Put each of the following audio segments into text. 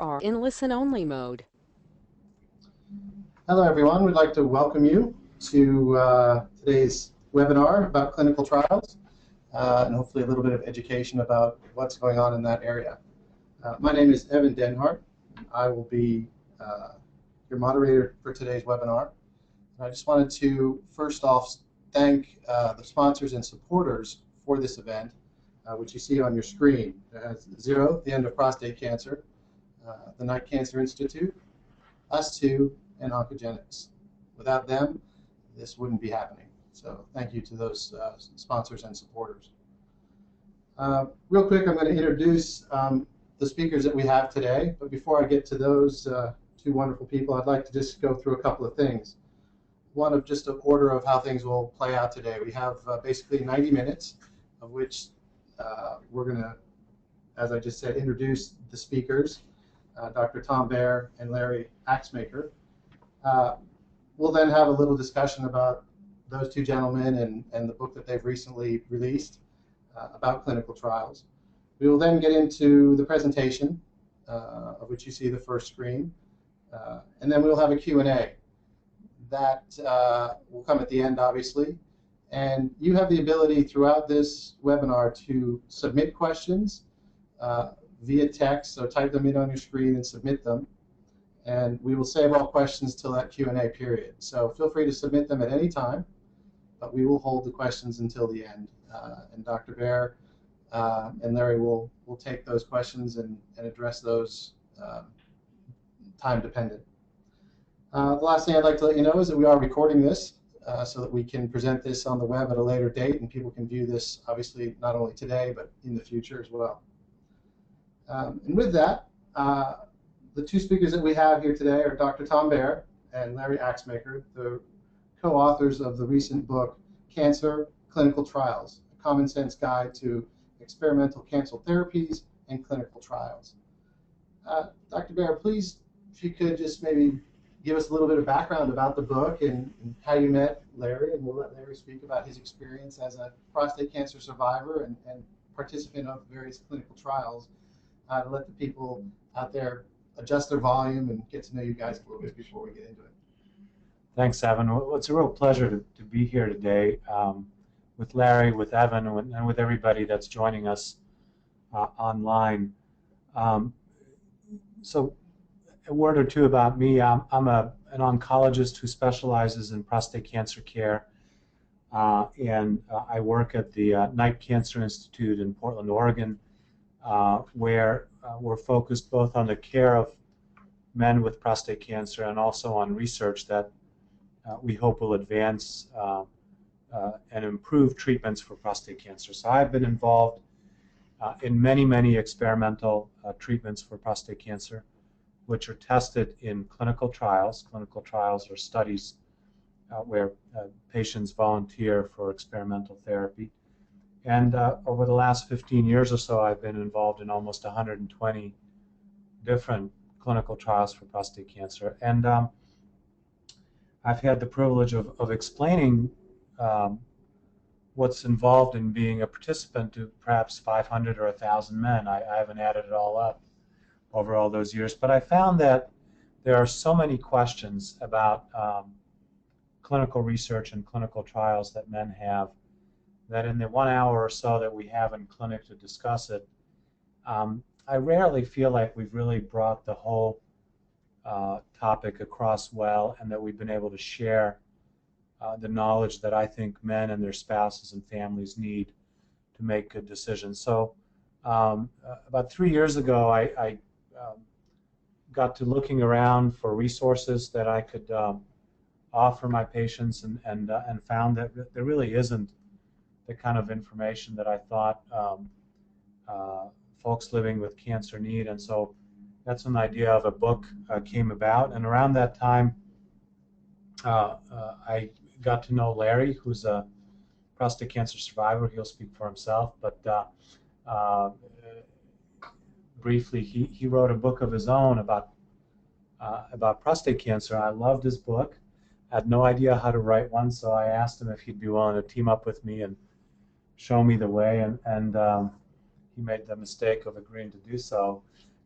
are in listen-only mode. Hello, everyone. We'd like to welcome you to today's webinar about clinical trials and hopefully a little bit of education about what's going on in that area. My name is Evan Denhart. I will be your moderator for today's webinar. I just wanted to first off thank the sponsors and supporters for this event, which you see on your screen. It has Zero, the end of prostate cancer, the Knight Cancer Institute, us two, and Oncogenics. Without them, this wouldn't be happening. So thank you to those sponsors and supporters. Real quick, I'm going to introduce the speakers that we have today. But before I get to those two wonderful people, I'd like to just go through a couple of things. One of just an order of how things will play out today. We have basically 90 minutes, of which we're going to, as I just said, introduce the speakers, Dr. Tom Baer and Larry Axmaker. We'll then have a little discussion about those two gentlemen and the book that they've recently released about clinical trials. We will then get into the presentation, of which you see the first screen, and then we'll have a Q&A. That will come at the end, obviously. And you have the ability throughout this webinar to submit questions via text, so type them in on your screen and submit them. And we will save all questions till that Q&A period. So feel free to submit them at any time, but we will hold the questions until the end. And Dr. Baer and Larry will take those questions and address those time dependent. The last thing I'd like to let you know is that we are recording this so that we can present this on the web at a later date, and people can view this obviously not only today but in the future as well. And with that, the two speakers that we have here today are Dr. Tom Baer and Larry Axmaker, the co-authors of the recent book, Cancer Clinical Trials, a common sense guide to experimental cancer therapies and clinical trials. Dr. Baer, please, if you could just maybe give us a little bit of background about the book and how you met Larry, and we'll let Larry speak about his experience as a prostate cancer survivor and participant of various clinical trials, to let the people out there adjust their volume and get to know you guys a little bit before we get into it. Thanks, Evan. Well, it's a real pleasure to be here today with Larry, with Evan, and with everybody that's joining us online. So a word or two about me. I'm an oncologist who specializes in prostate cancer care, and I work at the Knight Cancer Institute in Portland, Oregon, where we're focused both on the care of men with prostate cancer and also on research that we hope will advance and improve treatments for prostate cancer. So I've been involved in many experimental treatments for prostate cancer, which are tested in clinical trials. Clinical trials are studies where patients volunteer for experimental therapy. And over the last 15 years or so, I've been involved in almost 120 different clinical trials for prostate cancer. And I've had the privilege of explaining what's involved in being a participant to perhaps 500 or 1,000 men. I haven't added it all up over all those years. But I found that there are so many questions about clinical research and clinical trials that men have, that in the 1 hour or so that we have in clinic to discuss it, I rarely feel like we've really brought the whole topic across well, and that we've been able to share the knowledge that I think men and their spouses and families need to make good decisions. So about 3 years ago, I got to looking around for resources that I could offer my patients, and found that there really isn't the kind of information that I thought folks living with cancer need. And so that's when the idea of a book came about. And around that time, I got to know Larry, who's a prostate cancer survivor. He'll speak for himself, but briefly, he wrote a book of his own about prostate cancer. I loved his book. I had no idea how to write one, so I asked him if he'd be willing to team up with me and show me the way, and he made the mistake of agreeing to do so.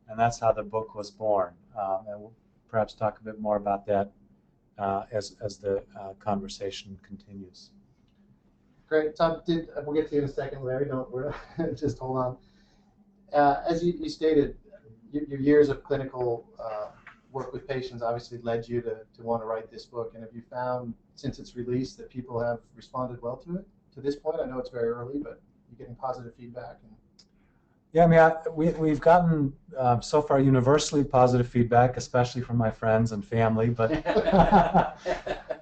and that's how the book was born. And we'll perhaps talk a bit more about that as the conversation continues. Great. Tom, we'll get to you in a second, Larry. We're just hold on. As you stated, your years of clinical work with patients obviously led you to want to write this book. And have you found, since its release, that people have responded well to it to this point? I know it's very early, but you're getting positive feedback. Yeah, I mean, we've gotten so far universally positive feedback, especially from my friends and family, but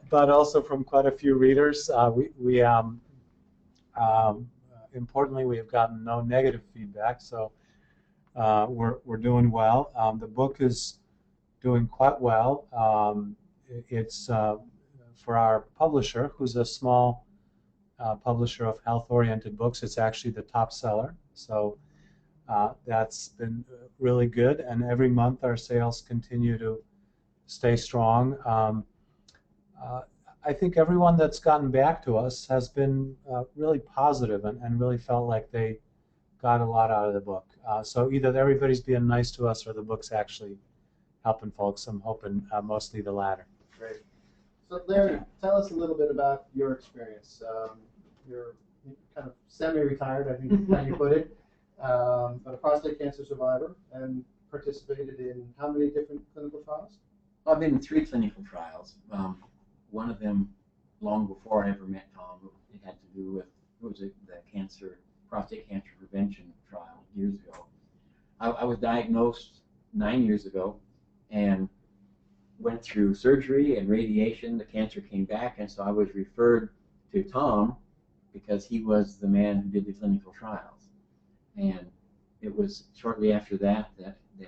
but also from quite a few readers. Importantly, we have gotten no negative feedback, so we're doing well. The book is doing quite well. It's for our publisher, who's a small publisher of health-oriented books. It's actually the top seller, so that's been really good. And every month our sales continue to stay strong. I think everyone that's gotten back to us has been really positive and really felt like they got a lot out of the book. So either everybody's being nice to us or the book's actually helping folks. I'm hoping mostly the latter. Great. So Larry, tell us a little bit about your experience. You're kind of semi-retired, I think is how you put it, but a prostate cancer survivor and participated in how many different clinical trials? I've been in 3 clinical trials. One of them long before I ever met Tom. It had to do with the prostate cancer prevention trial years ago. I was diagnosed 9 years ago and went through surgery and radiation. The cancer came back, and so I was referred to Tom because he was the man who did the clinical trials. And it was shortly after that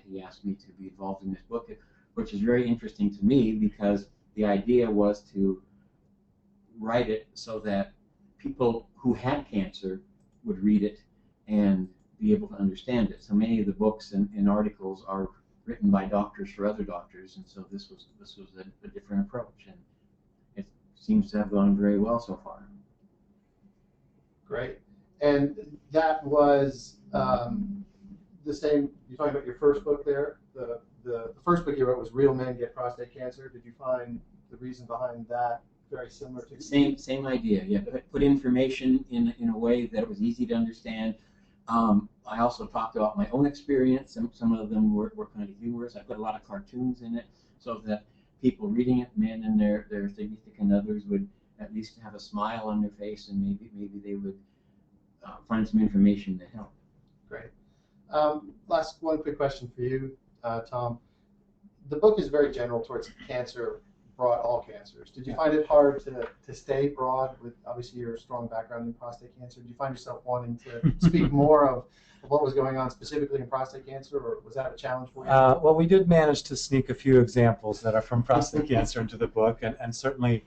he asked me to be involved in this book, which is very interesting to me because the idea was to write it so that people who had cancer would read it and be able to understand it. So many of the books and articles are written by doctors for other doctors, and so this was a different approach, and it seems to have gone very well so far. Great. And that was the same, you're talking about your first book there, the first book you wrote was Real Men Get Prostate Cancer. Did you find the reason behind that very similar to Same idea. Yeah, put information in a way that it was easy to understand. I also talked about my own experience, and some of them were kind of humorous. I put a lot of cartoons in it so that people reading it, men and their significant others, would at least have a smile on their face, and maybe they would find some information that helped. Great. Last one quick question for you, Tom. The book is very general towards cancer, broad all cancers. Did you find it hard to stay broad with obviously your strong background in prostate cancer? Did you find yourself wanting to speak more of what was going on specifically in prostate cancer, or was that a challenge for you? Well, we did manage to sneak a few examples that are from prostate cancer into the book, and certainly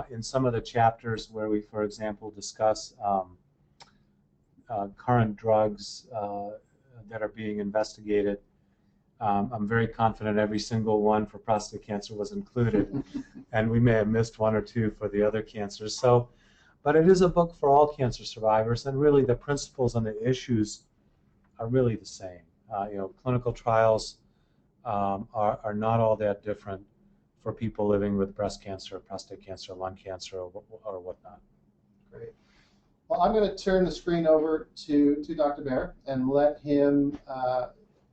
in some of the chapters where we, for example, discuss current drugs that are being investigated, I'm very confident every single one for prostate cancer was included, and we may have missed one or two for the other cancers. So, but it is a book for all cancer survivors, and really the principles and the issues are really the same. Clinical trials are not all that different for people living with breast cancer, prostate cancer, lung cancer, or whatnot. Great. Well, I'm going to turn the screen over to Dr. Baer and let him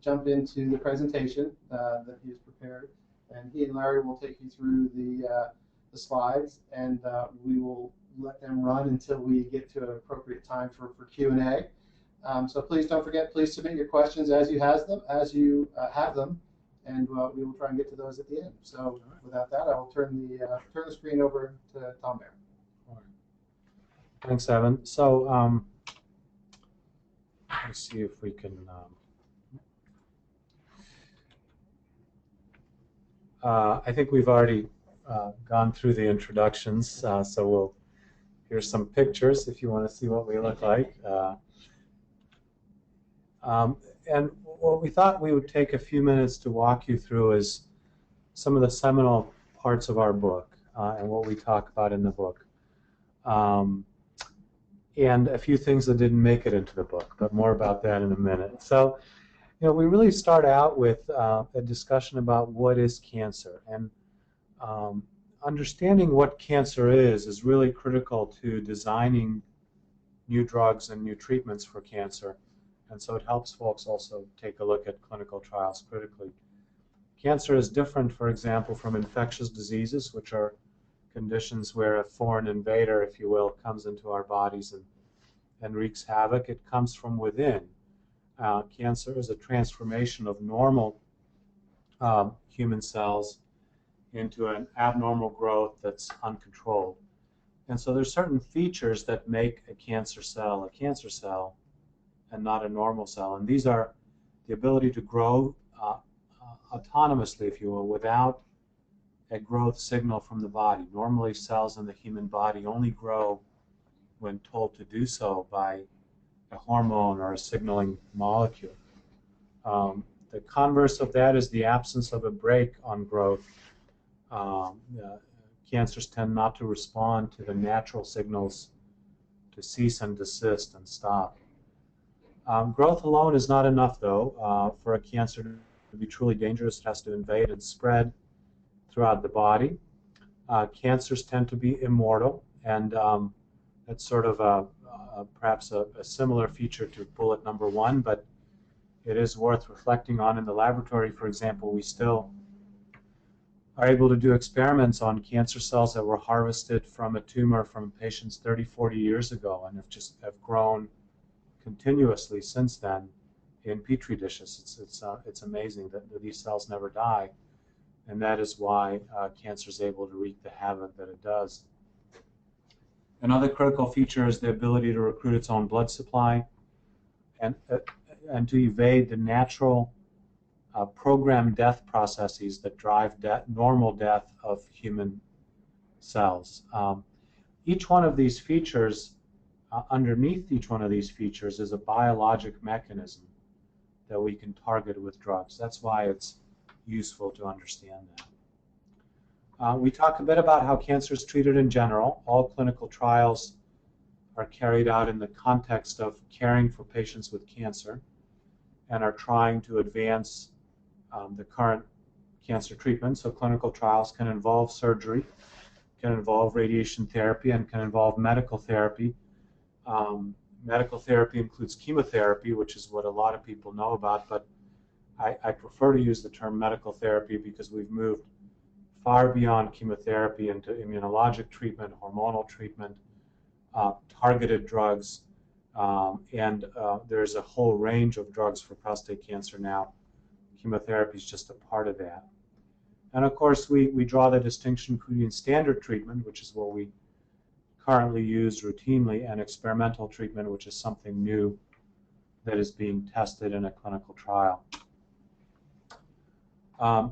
jump into the presentation that he's prepared, and he and Larry will take you through the slides, and we will let them run until we get to an appropriate time for Q&A. So please don't forget, please submit your questions as you have them, and we will try and get to those at the end. So without that, I will turn the screen over to Tom Baer. Thanks, Evan. So let's see if we can. I think we've already gone through the introductions, so here's some pictures if you want to see what we look like. And what we thought we would take a few minutes to walk you through is some of the seminal parts of our book and what we talk about in the book. And a few things that didn't make it into the book, but more about that in a minute. So We really start out with a discussion about what is cancer, and understanding what cancer is really critical to designing new drugs and new treatments for cancer, and so it helps folks also take a look at clinical trials critically. Cancer is different, for example, from infectious diseases, which are conditions where a foreign invader, if you will, comes into our bodies and wreaks havoc. It comes from within. Cancer is a transformation of normal human cells into an abnormal growth that's uncontrolled. And so there's certain features that make a cancer cell and not a normal cell. And these are the ability to grow autonomously, if you will, without a growth signal from the body. Normally, cells in the human body only grow when told to do so by a hormone or a signaling molecule. The converse of that is the absence of a brake on growth. Cancers tend not to respond to the natural signals to cease and desist and stop. Growth alone is not enough, though. For a cancer to be truly dangerous, it has to invade and spread throughout the body. Cancers tend to be immortal, and that's sort of perhaps a similar feature to bullet number one, but it is worth reflecting on. In the laboratory, for example, we still are able to do experiments on cancer cells that were harvested from a tumor from patients 30, 40 years ago and have grown continuously since then in petri dishes. It's amazing that these cells never die, and that is why cancer is able to wreak the havoc that it does. Another critical feature is the ability to recruit its own blood supply and to evade the natural programmed death processes that drive normal death of human cells. Each one of these features, underneath each one of these features, is a biologic mechanism that we can target with drugs. That's why it's useful to understand that. We talk a bit about how cancer is treated in general. All clinical trials are carried out in the context of caring for patients with cancer and are trying to advance the current cancer treatment. So clinical trials can involve surgery, can involve radiation therapy, and can involve medical therapy. Medical therapy includes chemotherapy, which is what a lot of people know about, but I prefer to use the term medical therapy because we've moved far beyond chemotherapy into immunologic treatment, hormonal treatment, targeted drugs, and there's a whole range of drugs for prostate cancer now. Chemotherapy is just a part of that. And of course, we draw the distinction between standard treatment, which is what we currently use routinely, and experimental treatment, which is something new that is being tested in a clinical trial.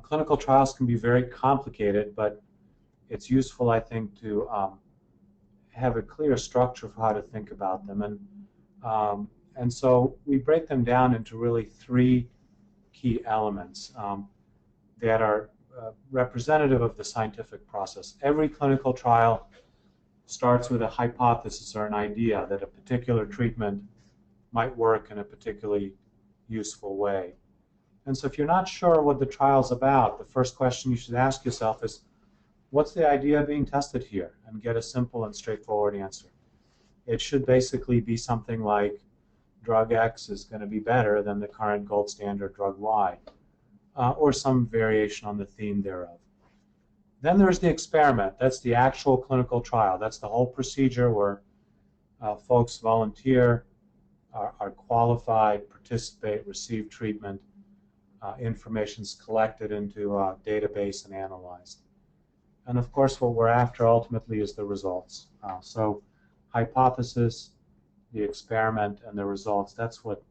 Clinical trials can be very complicated, but it's useful, I think, to have a clear structure for how to think about them. And so we break them down into really three key elements that are representative of the scientific process. Every clinical trial starts with a hypothesis or an idea that a particular treatment might work in a particularly useful way. And so if you're not sure what the trial's about, the first question you should ask yourself is, what's the idea being tested here? And get a simple and straightforward answer. It should basically be something like drug X is going to be better than the current gold standard drug Y, or some variation on the theme thereof. Then there's the experiment. That's the actual clinical trial. That's the whole procedure where folks volunteer, are qualified, participate, receive treatment, information's collected into a database and analyzed. And of course, what we're after ultimately is the results. So hypothesis, the experiment, and the results, that's what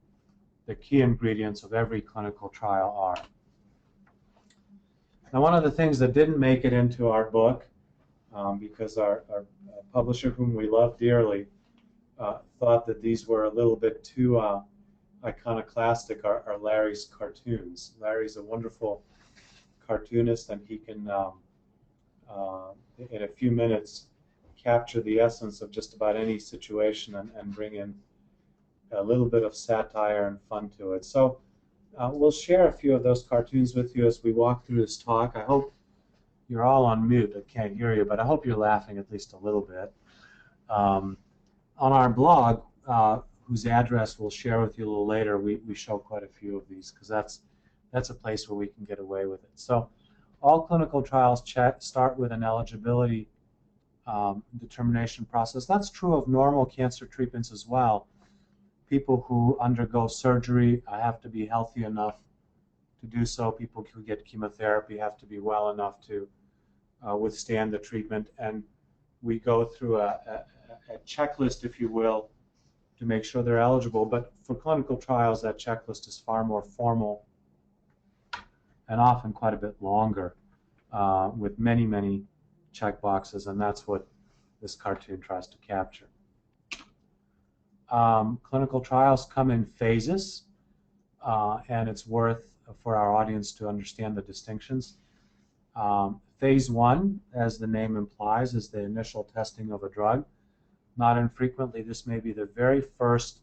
the key ingredients of every clinical trial are. Now, one of the things that didn't make it into our book, because our publisher, whom we love dearly, thought that these were a little bit too iconoclastic, are Larry's cartoons. Larry's a wonderful cartoonist, and he can, in a few minutes, capture the essence of just about any situation and bring in a little bit of satire and fun to it. So We'll share a few of those cartoons with you as we walk through this talk. I hope you're all on mute. I can't hear you, but I hope you're laughing at least a little bit. On our blog, whose address we'll share with you a little later, we show quite a few of these because that's a place where we can get away with it. So all clinical trials start with an eligibility determination process. That's true of normal cancer treatments as well. People who undergo surgery have to be healthy enough to do so. People who get chemotherapy have to be well enough to withstand the treatment. And we go through a checklist, if you will, to make sure they're eligible. But for clinical trials, that checklist is far more formal and often quite a bit longer with many, many check boxes, and that's what this cartoon tries to capture. Clinical trials come in phases, and it's worth for our audience to understand the distinctions. Phase 1, as the name implies, is the initial testing of a drug. Not infrequently, this may be the very first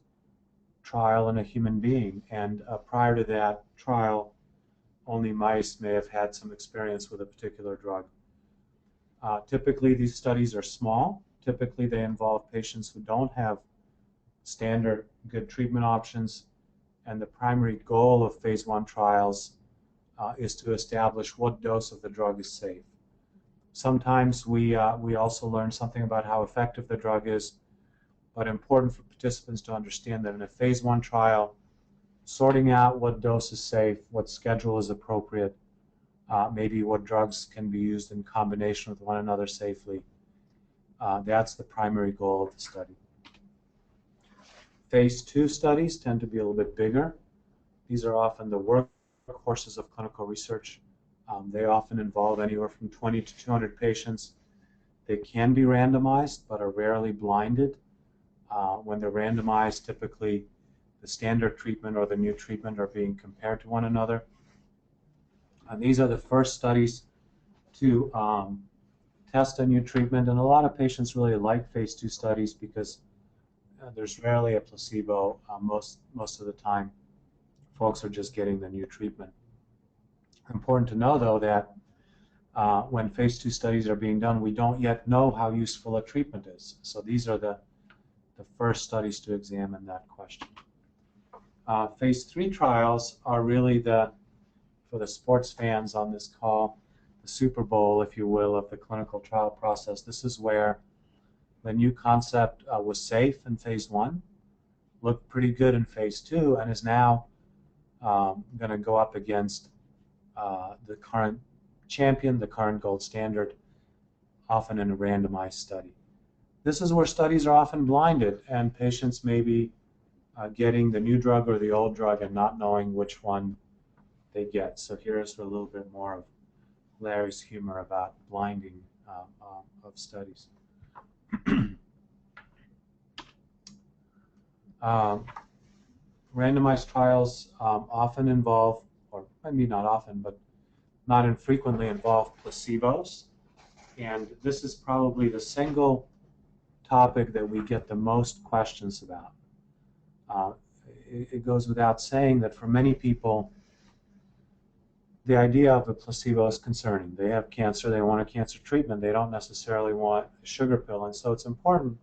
trial in a human being, and prior to that trial, only mice may have had some experience with a particular drug. Typically, these studies are small. Typically, they involve patients who don't have standard good treatment options, and the primary goal of phase 1 trials is to establish what dose of the drug is safe. Sometimes we also learn something about how effective the drug is, but important for participants to understand that in a phase 1 trial, sorting out what dose is safe, what schedule is appropriate, maybe what drugs can be used in combination with one another safely, that's the primary goal of the study. Phase 2 studies tend to be a little bit bigger. These are often the workhorses of clinical research. They often involve anywhere from 20 to 200 patients. They can be randomized, but are rarely blinded. When they're randomized, typically the standard treatment or the new treatment are being compared to one another. And these are the first studies to test a new treatment, and a lot of patients really like phase 2 studies because there's rarely a placebo. Most of the time, folks are just getting the new treatment. Important to know, though, that when phase 2 studies are being done, we don't yet know how useful a treatment is. So these are the first studies to examine that question. Phase 3 trials are really for the sports fans on this call, the Super Bowl, if you will, of the clinical trial process. This is where the new concept was safe in phase 1, looked pretty good in phase 2, and is now going to go up against the current champion, the current gold standard, often in a randomized study. This is where studies are often blinded, and patients may be getting the new drug or the old drug and not knowing which one they get. So here's a little bit more of Larry's humor about blinding of studies. Randomized trials often involve, or maybe not often, but not infrequently involve placebos. And this is probably the single topic that we get the most questions about. It goes without saying that for many people, the idea of a placebo is concerning. They have cancer, they want a cancer treatment, they don't necessarily want a sugar pill, and so it's important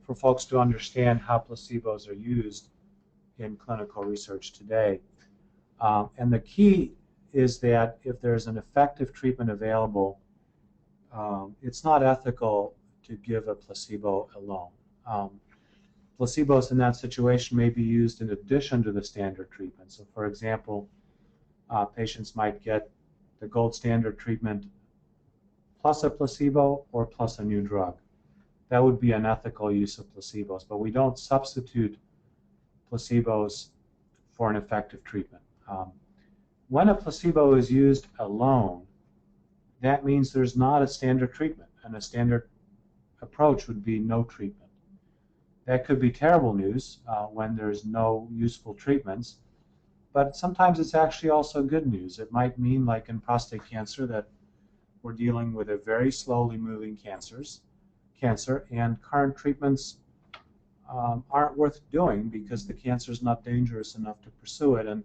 for folks to understand how placebos are used in clinical research today. And the key is that if there's an effective treatment available, it's not ethical to give a placebo alone. Placebos in that situation may be used in addition to the standard treatment. So for example, patients might get the gold standard treatment plus a placebo or plus a new drug. That would be an ethical use of placebos, but we don't substitute placebos for an effective treatment. When a placebo is used alone, that means there's not a standard treatment, and a standard approach would be no treatment. That could be terrible news when there's no useful treatments, but sometimes it's actually also good news. It might mean, like in prostate cancer, that we're dealing with a very slowly moving cancer, and current treatments aren't worth doing because the cancer is not dangerous enough to pursue it, and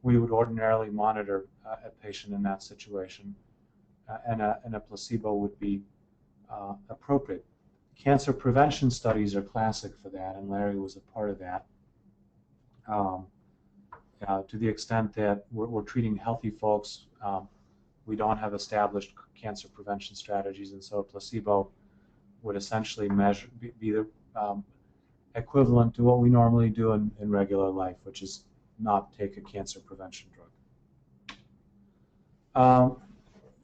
we would ordinarily monitor a patient in that situation, and a placebo would be appropriate. Cancer prevention studies are classic for that, and Larry was a part of that. To the extent that we're treating healthy folks, we don't have established cancer prevention strategies, and so a placebo would essentially be the equivalent to what we normally do in regular life, which is not take a cancer prevention drug.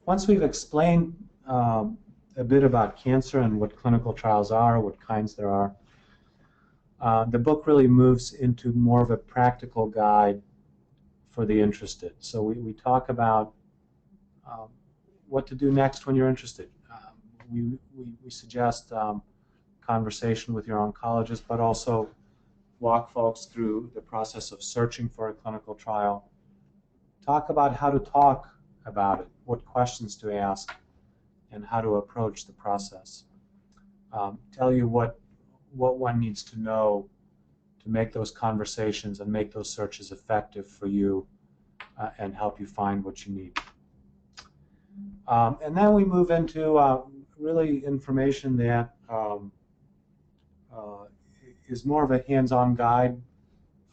Once we've explained a bit about cancer and what clinical trials are, what kinds there are, the book really moves into more of a practical guide for the interested. So we talk about what to do next when you're interested. We suggest conversation with your oncologist, but also walk folks through the process of searching for a clinical trial. Talk about how to talk about it, what questions to ask, and how to approach the process. Tell you what one needs to know to make those conversations and make those searches effective for you, and help you find what you need. And then we move into really information that is more of a hands-on guide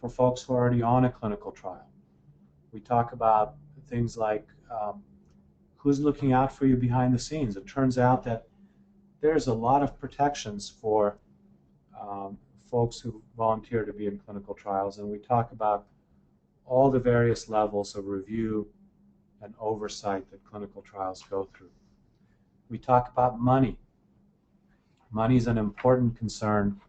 for folks who are already on a clinical trial. We talk about things like who's looking out for you behind the scenes. It turns out that there's a lot of protections for folks who volunteer to be in clinical trials, and we talk about all the various levels of review and oversight that clinical trials go through. We talk about money. Money is an important concern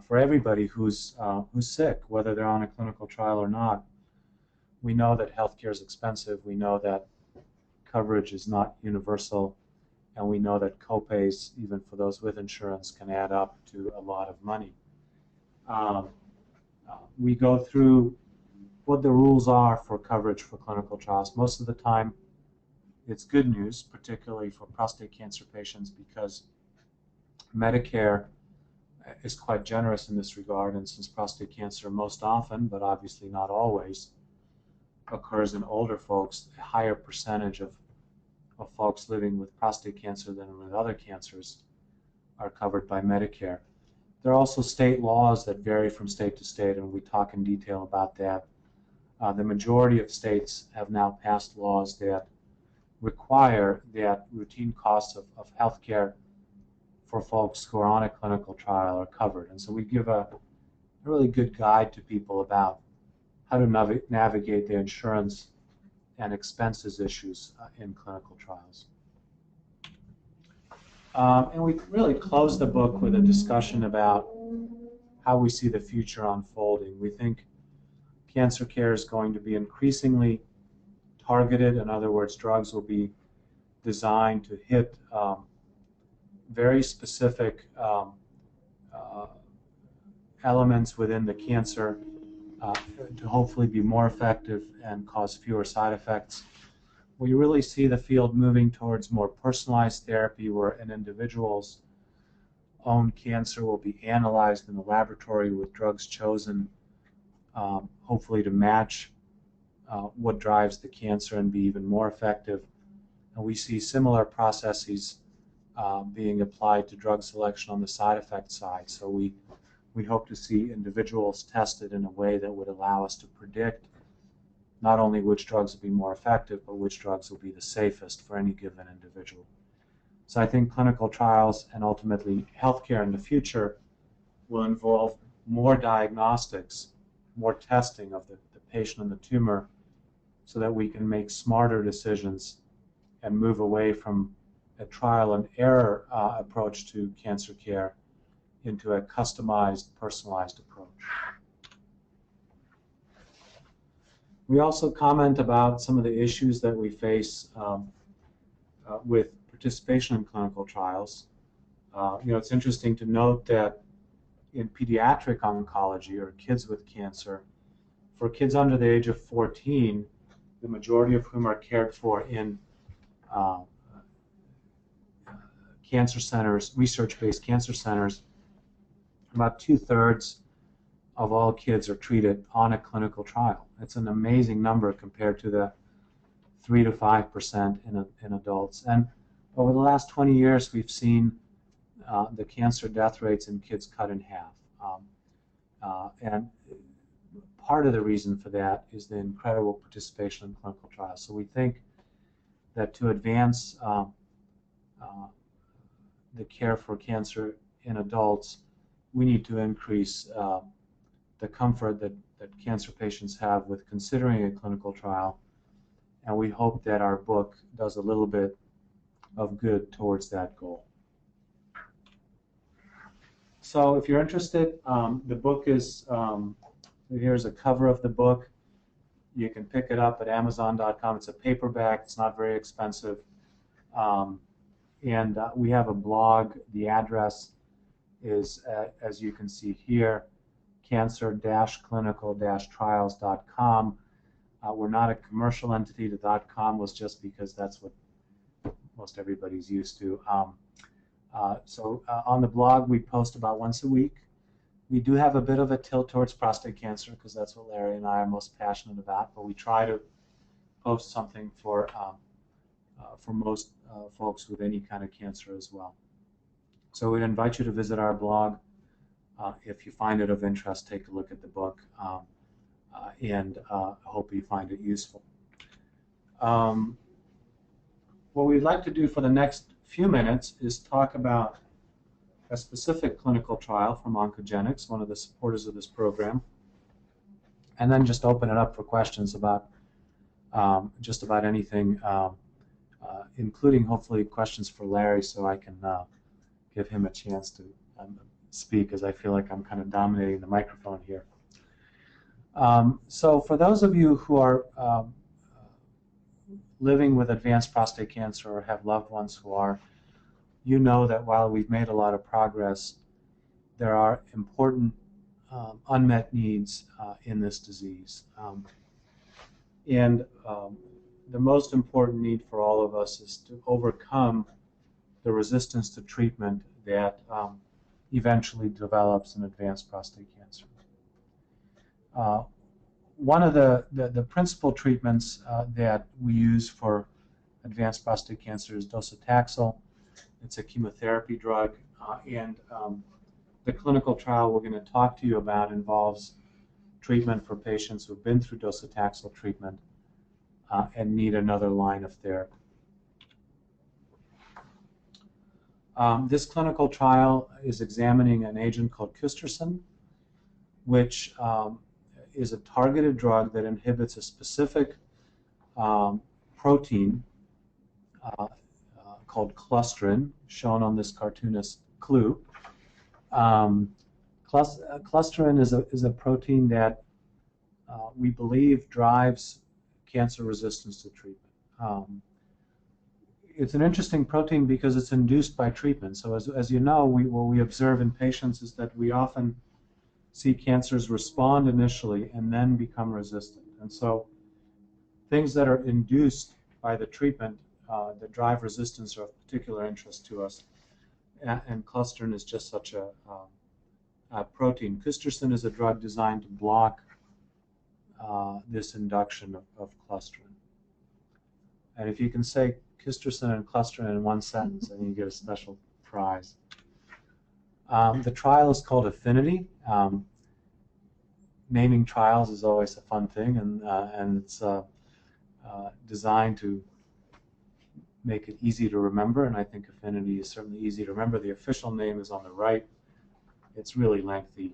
for everybody who's sick, whether they're on a clinical trial or not. We know that healthcare is expensive. We know that coverage is not universal, and we know that copays, even for those with insurance, can add up to a lot of money. We go through what the rules are for coverage for clinical trials. Most of the time, it's good news, particularly for prostate cancer patients, because Medicare is quite generous in this regard, and since prostate cancer most often, but obviously not always, occurs in older folks, a higher percentage of folks living with prostate cancer than with other cancers are covered by Medicare. There are also state laws that vary from state to state, and we talk in detail about that. The majority of states have now passed laws that require that routine costs of health care for folks who are on a clinical trial are covered. And so we give a really good guide to people about how to navigate the insurance and expenses issues in clinical trials. And we really close the book with a discussion about how we see the future unfolding. We think cancer care is going to be increasingly targeted. In other words, drugs will be designed to hit very specific elements within the cancer to hopefully be more effective and cause fewer side effects. We really see the field moving towards more personalized therapy, where an individual's own cancer will be analyzed in the laboratory with drugs chosen hopefully to match what drives the cancer and be even more effective. And we see similar processes being applied to drug selection on the side effect side. So we hope to see individuals tested in a way that would allow us to predict not only which drugs will be more effective, but which drugs will be the safest for any given individual. So I think clinical trials and ultimately healthcare in the future will involve more diagnostics, more testing of the patient and the tumor, so that we can make smarter decisions and move away from a trial and error approach to cancer care into a customized, personalized approach. We also comment about some of the issues that we face with participation in clinical trials. It's interesting to note that in pediatric oncology, or kids with cancer, for kids under the age of 14, the majority of whom are cared for in cancer centers, research-based cancer centers, about 2/3 of all kids are treated on a clinical trial. It's an amazing number compared to the 3 to 5% in adults. And over the last 20 years, we've seen the cancer death rates in kids cut in half. And part of the reason for that is the incredible participation in clinical trials. So we think that to advance the care for cancer in adults, we need to increase the comfort that cancer patients have with considering a clinical trial. And we hope that our book does a little bit of good towards that goal. So if you're interested, the book is, here's a cover of the book. You can pick it up at Amazon.com. It's a paperback. It's not very expensive. And we have a blog. The address is, as you can see here, cancer-clinical-trials.com. We're not a commercial entity. The .com was just because that's what most everybody's used to. On the blog, we post about once a week. We do have a bit of a tilt towards prostate cancer because that's what Larry and I are most passionate about, but we try to post something for most folks with any kind of cancer as well. So we'd invite you to visit our blog. If you find it of interest, take a look at the book, and hope you find it useful. What we'd like to do for the next few minutes is talk about a specific clinical trial from Oncogenics, one of the supporters of this program, and then just open it up for questions about just about anything, including hopefully questions for Larry, so I can give him a chance to speak, as I feel like I'm kind of dominating the microphone here. So for those of you who are living with advanced prostate cancer or have loved ones who are, you know that while we've made a lot of progress, there are important unmet needs in this disease. The most important need for all of us is to overcome the resistance to treatment that eventually develops in advanced prostate cancer. One of the principal treatments that we use for advanced prostate cancer is docetaxel. It's a chemotherapy drug, and the clinical trial we're going to talk to you about involves treatment for patients who've been through docetaxel treatment and need another line of therapy. This clinical trial is examining an agent called custorsin, which is a targeted drug that inhibits a specific protein called clusterin, shown on this cartoonist clue. Clusterin is a protein that we believe drives cancer resistance to treatment. It's an interesting protein because it's induced by treatment. So as you know, what we observe in patients is that we often see cancers respond initially and then become resistant. And so things that are induced by the treatment that drive resistance are of particular interest to us. And clusterin is just such a protein. Custorsin is a drug designed to block this induction of clusterin. And if you can say custorsin and clusterin in one sentence, then you get a special prize. The trial is called Affinity. Naming trials is always a fun thing, and it's designed to make it easy to remember, and I think Affinity is certainly easy to remember. The official name is on the right. It's really lengthy.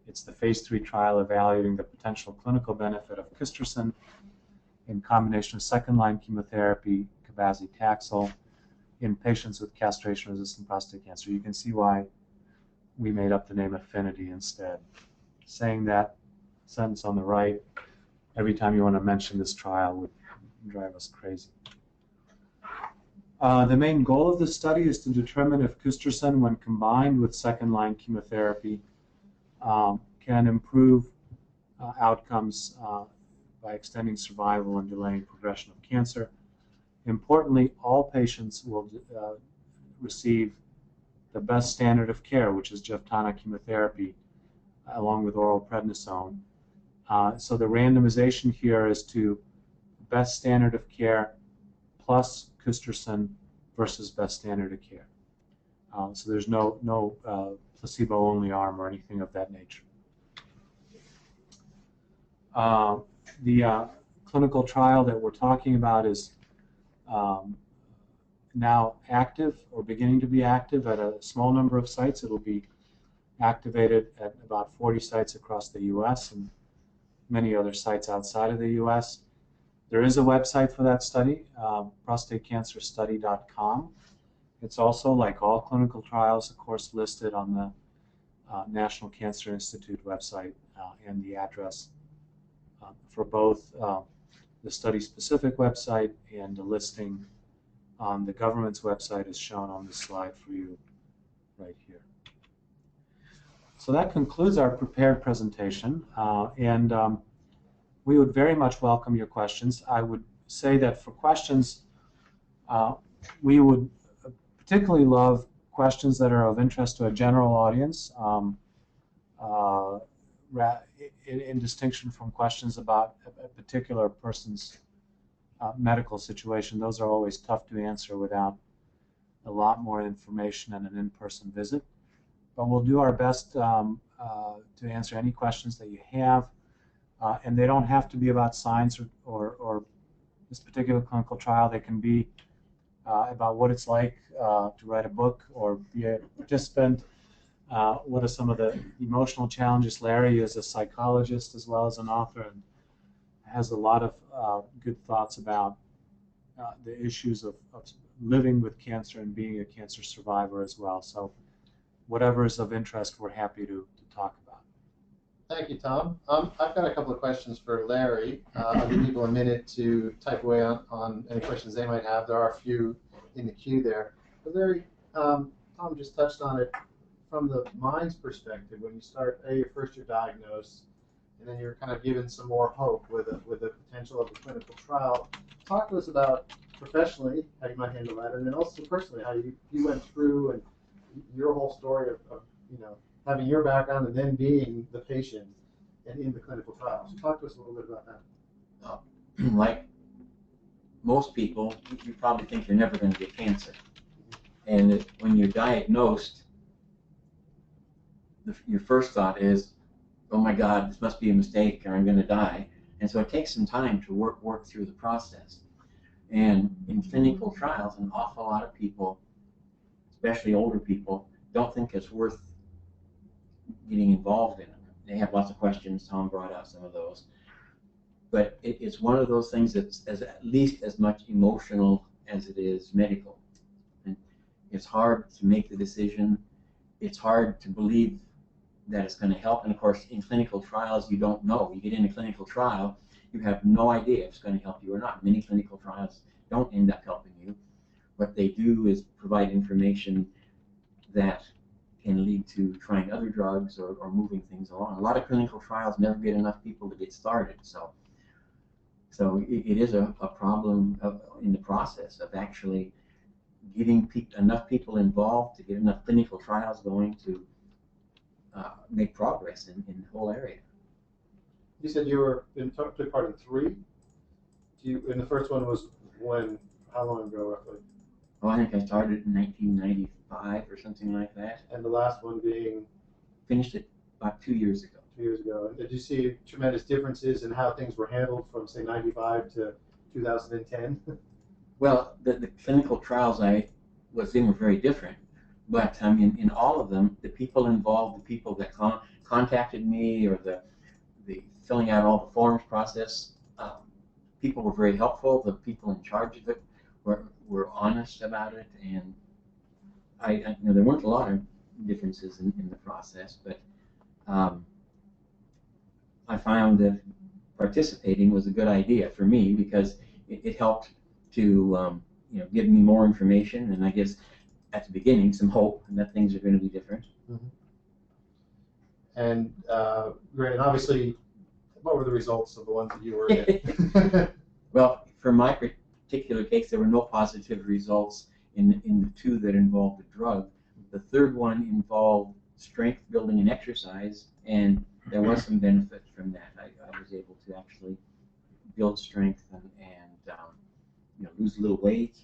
It's the phase 3 trial evaluating the potential clinical benefit of custorsin in combination with second-line chemotherapy, cabazitaxel, in patients with castration-resistant prostate cancer. You can see why we made up the name Affinity instead. Saying that sentence on the right every time you want to mention this trial would drive us crazy. The main goal of this study is to determine if custorsin, when combined with second-line chemotherapy, can improve outcomes by extending survival and delaying progression of cancer. Importantly, all patients will receive the best standard of care, which is Jevtana chemotherapy, along with oral prednisone. So the randomization here is to best standard of care plus Kusterson versus best standard of care. So there's no placebo-only arm or anything of that nature. The clinical trial that we're talking about is now active or beginning to be active at a small number of sites. It will be activated at about 40 sites across the U.S. and many other sites outside of the U.S. There is a website for that study, prostatecancerstudy.com. It's also, like all clinical trials, of course, listed on the National Cancer Institute website, and the address for both the study-specific website and the listing on the government's website is shown on this slide for you right here. So that concludes our prepared presentation, and we would very much welcome your questions. I would say that for questions, we would particularly love questions that are of interest to a general audience, in distinction from questions about a particular person's medical situation. Those are always tough to answer without a lot more information and an in-person visit. But we'll do our best to answer any questions that you have. And they don't have to be about science or this particular clinical trial. They can be about what it's like to write a book or be a participant. What are some of the emotional challenges? Larry is a psychologist as well as an author and has a lot of good thoughts about the issues of living with cancer and being a cancer survivor as well. So whatever is of interest, we're happy to talk about. Thank you, Tom. I've got a couple of questions for Larry. I'll give people a minute to type away on any questions they might have. There are a few in the queue there. But Larry, Tom just touched on it from the mind's perspective. When you start, first you're diagnosed, and then you're kind of given some more hope with the potential of a clinical trial. Talk to us about professionally how you might handle that, and then also personally how you went through and your whole story of having your background and then being the patient and in the clinical trial. So talk to us a little bit about that. Like most people, you probably think you're never going to get cancer. And when you're diagnosed, your first thought is, oh my God, this must be a mistake or I'm going to die. And so it takes some time to work through the process. And in clinical trials, an awful lot of people, especially older people, don't think it's worth getting involved in them. They have lots of questions. Tom brought out some of those. But it's one of those things that's at least as much emotional as it is medical. And it's hard to make the decision. It's hard to believe that it's going to help. And of course, in clinical trials, you don't know. You get in a clinical trial, you have no idea if it's going to help you or not. Many clinical trials don't end up helping you. What they do is provide information that can lead to trying other drugs or moving things along. A lot of clinical trials never get enough people to get started. So it is a problem in the process of actually getting enough people involved to get enough clinical trials going to make progress in the whole area. You said you took part in 3. And the first one was when? How long ago, roughly? Well, I think I started in 1995 or something like that. And the last one being? Finished it about 2 years ago. 2 years ago. And did you see tremendous differences in how things were handled from, say, 95 to 2010? Well, the clinical trials I was in were very different. But I mean, in all of them, the people involved, the people that contacted me, or the filling out all the forms process, people were very helpful. The people in charge of it were honest about it, and there weren't a lot of differences in the process, but I found that participating was a good idea for me because it helped to give me more information, and I guess at the beginning some hope that things are going to be different. Mm-hmm. And great, and obviously, what were the results of the ones that you were in? Well, for my particular case, there were no positive results in the 2 that involved the drug. The third one involved strength building and exercise, and there was some benefit from that. I was able to actually build strength and lose a little weight,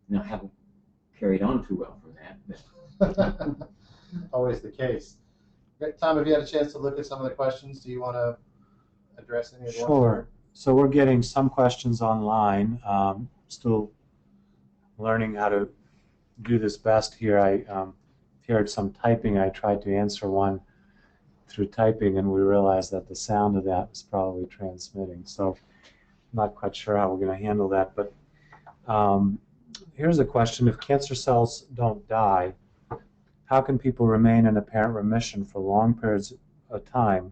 and haven't carried on too well from that. But Always the case. Great. Tom, have you had a chance to look at some of the questions? Do you want to address any of the ones? Sure. So we're getting some questions online. Still learning how to do this best here. I heard some typing. I tried to answer one through typing, and we realized that the sound of that was probably transmitting. So I'm not quite sure how we're going to handle that. But here's a question. If cancer cells don't die, how can people remain in apparent remission for long periods of time,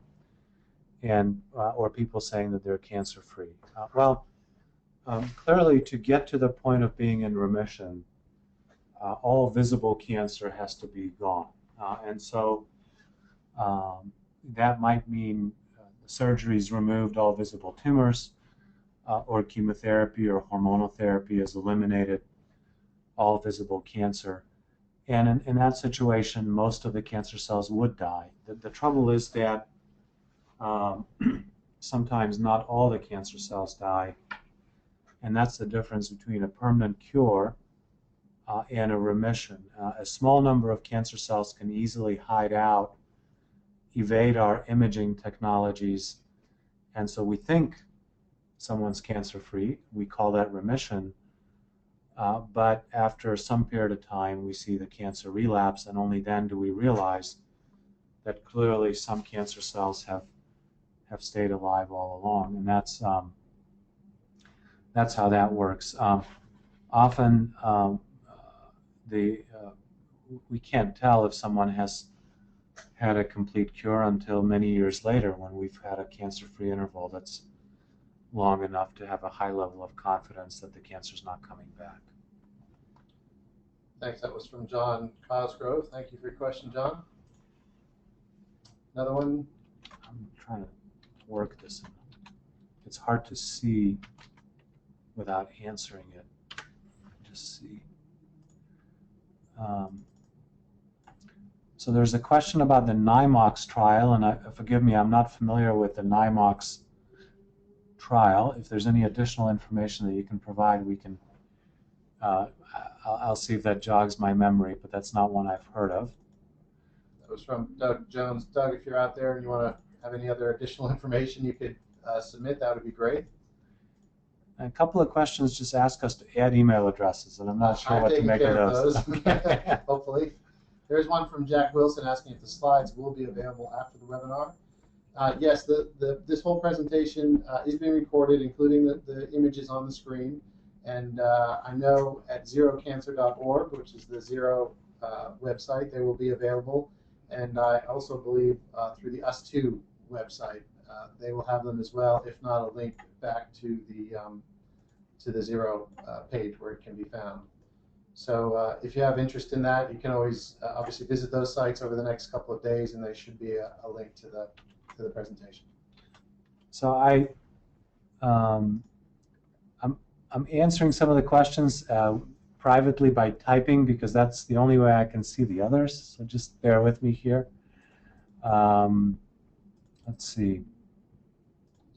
and or people saying that they're cancer-free? Clearly, to get to the point of being in remission, all visible cancer has to be gone. And so that might mean the surgery's removed all visible tumors, or chemotherapy or hormonal therapy has eliminated all visible cancer. And in that situation, most of the cancer cells would die. The trouble is that sometimes not all the cancer cells die, and that's the difference between a permanent cure and a remission. A small number of cancer cells can easily hide out, evade our imaging technologies, and so we think someone's cancer-free. We call that remission. But after some period of time, we see the cancer relapse, and only then do we realize that clearly some cancer cells have stayed alive all along, and that's how that works. Often, we can't tell if someone has had a complete cure until many years later, when we've had a cancer-free interval that's long enough to have a high level of confidence that the cancer's not coming back. Thanks. That was from John Cosgrove. Thank you for your question, John. Another one? I'm trying to work this. It's hard to see without answering it. Just see. So there's a question about the NIMOX trial, and forgive me, I'm not familiar with the NIMOX trial. If there's any additional information that you can provide, we can. I'll see if that jogs my memory, but that's not one I've heard of. That was from Doug Jones. Doug, if you're out there and you want to have any other additional information you could submit, that would be great. A couple of questions just ask us to add email addresses, and I'm not sure what to make of those. Hopefully. There's one from Jack Wilson asking if the slides will be available after the webinar. Yes, this whole presentation is being recorded, including the images on the screen. And I know at zerocancer.org, which is the Zero website, they will be available. And I also believe through the Us2 website, they will have them as well, if not a link back to the Zero page where it can be found. So if you have interest in that, you can always obviously visit those sites over the next couple of days, and there should be a link to the presentation. So I'm answering some of the questions privately by typing, because that's the only way I can see the others. So just bear with me here. Let's see. Did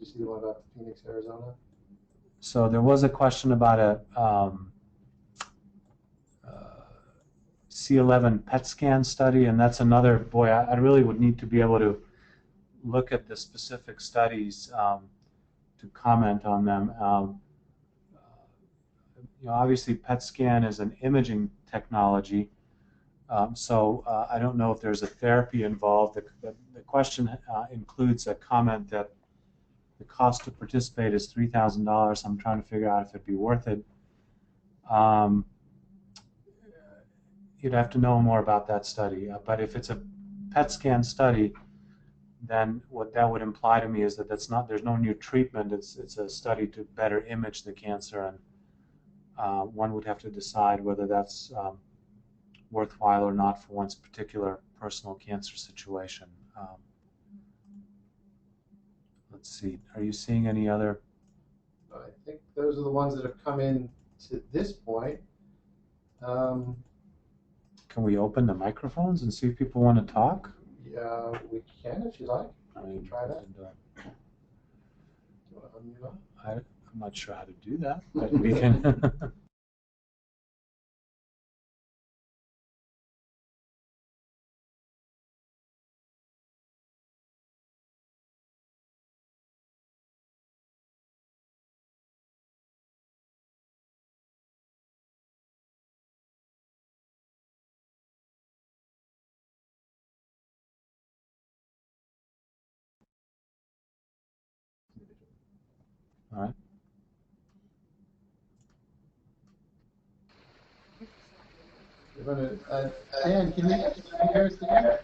you see the one about Phoenix, Arizona? So there was a question about a C11 PET scan study, and that's another, boy, I really would need to be able to look at the specific studies to comment on them. Obviously PET scan is an imaging technology, so I don't know if there's a therapy involved. The question includes a comment that the cost to participate is $3,000. I'm trying to figure out if it'd be worth it. You'd have to know more about that study. But if it's a PET scan study, then what that would imply to me is that there's no new treatment. It's a study to better image the cancer, and one would have to decide whether that's worthwhile or not for one's particular personal cancer situation. Let's see. Are you seeing any other? I think those are the ones that have come in to this point. Can we open the microphones and see if people want to talk? Yeah, we can if you like. can try that. And, Do you want to unmute up? I'm not sure how to do that, but we can. All right. We're going to, Dan, can you hear us again?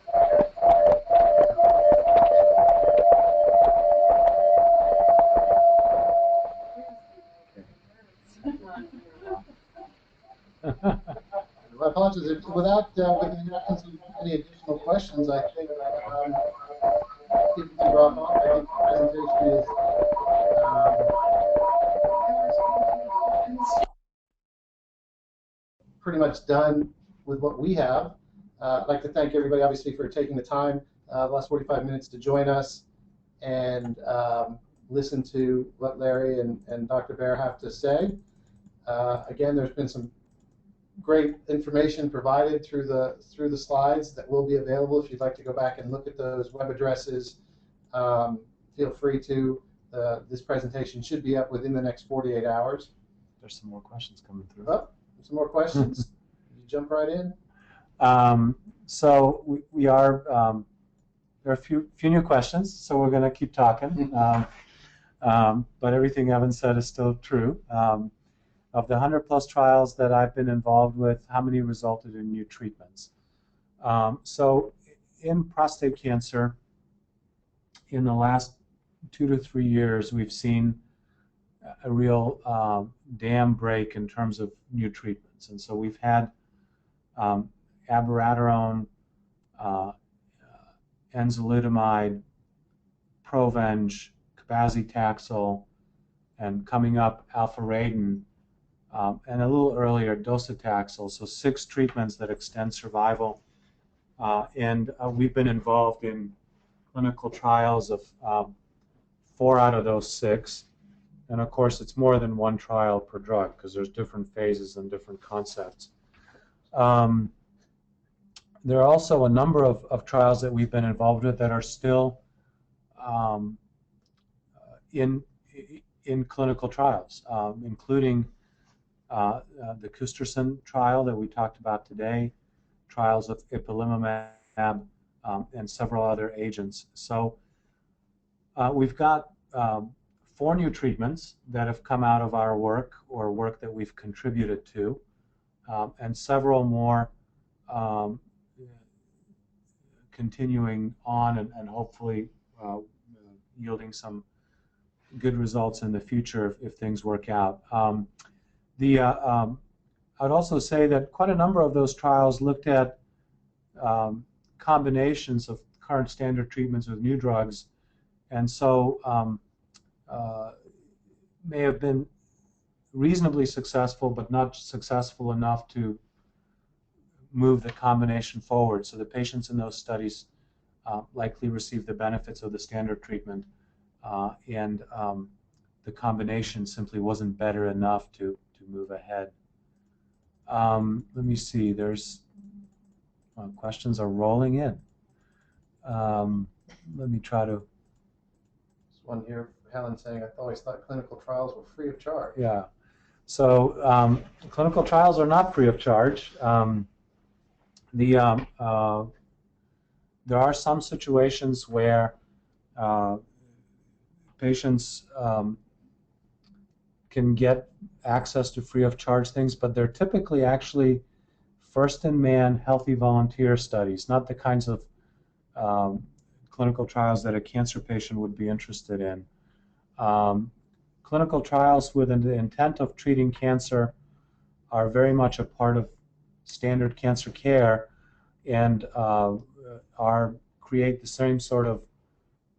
I apologize. Without with the absence of any additional questions, I think people can drop off. I think the presentation is pretty much done with what we have. I'd like to thank everybody, obviously, for taking the time, the last 45 minutes to join us and listen to what Larry and Dr. Bear have to say. Again, there's been some great information provided through the slides that will be available. If you'd like to go back and look at those web addresses, feel free to. This presentation should be up within the next 48 hours. There's some more questions coming through. Oh, some more questions? You jump right in. So we are, there are a few new questions, so we're going to keep talking. But everything Evan said is still true. Of the 100+ trials that I've been involved with, how many resulted in new treatments? So in prostate cancer, in the last 2 to 3 years, we've seen a real dam break in terms of new treatments. And so we've had abiraterone, enzalutamide, Provenge, cabazitaxel, and coming up alpha-radin, and a little earlier docetaxel. So 6 treatments that extend survival. And we've been involved in clinical trials of 4 out of those 6. And of course, it's more than one trial per drug because there's different phases and different concepts. There are also a number of trials that we've been involved with that are still in clinical trials, including the Kusterson trial that we talked about today, trials of ipilimumab, and several other agents. So we've got 4 new treatments that have come out of our work or work that we've contributed to, and several more continuing on and hopefully yielding some good results in the future if things work out. I'd also say that quite a number of those trials looked at combinations of current standard treatments with new drugs, and so may have been reasonably successful, but not successful enough to move the combination forward. So the patients in those studies likely received the benefits of the standard treatment, and the combination simply wasn't better enough to move ahead. Let me see. There's questions are rolling in. Let me try to. There's one here, Helen, saying, I always thought clinical trials were free of charge. Yeah. So clinical trials are not free of charge. There are some situations where patients can get access to free of charge things, but they're typically actually first-in-man healthy volunteer studies, not the kinds of clinical trials that a cancer patient would be interested in. Clinical trials with the intent of treating cancer are very much a part of standard cancer care and create the same sort of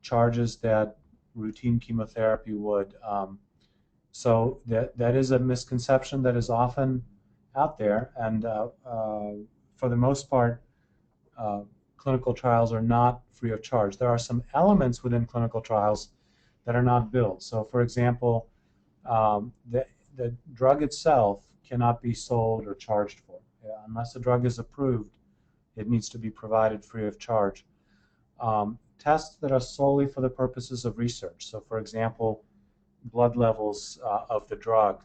charges that routine chemotherapy would. So that is a misconception that is often out there, and for the most part, clinical trials are not free of charge. There are some elements within clinical trials that are not billed. So, for example, the drug itself cannot be sold or charged for. Unless the drug is approved, it needs to be provided free of charge. Tests that are solely for the purposes of research. So, for example, blood levels of the drug,